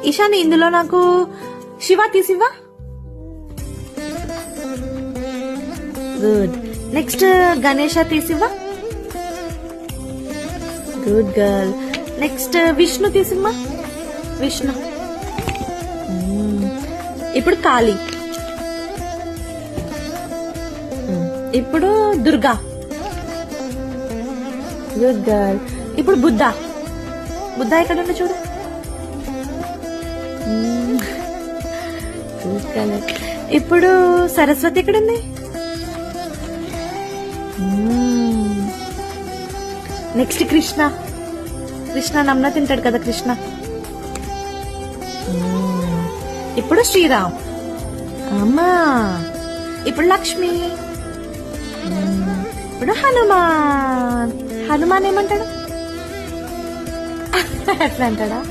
ఈశాని ఇందులో నాకు శివ తీసివ్వా. గుడ్. నెక్స్ట్ గణేష తీసివ్వా. Good girl. నెక్స్ట్ విష్ణు తీసిమ్మా. విష్ణు. ఇప్పుడు కాళీ. ఇప్పుడు దుర్గా. Good girl. ఇప్పుడు బుద్ధ. బుద్ధ ఎక్కడ ఉంది చూడు. ఇప్పుడు సరస్వతి ఎక్కడుంది. నెక్స్ట్ కృష్ణ. కృష్ణ నమ్న తింటాడు కదా కృష్ణ. ఇప్పుడు శ్రీరామ్. అమ్మా. ఇప్పుడు లక్ష్మి. ఇప్పుడు హనుమాన్. హనుమాన్ ఏమంటాడు. ఎట్లా అంటాడా.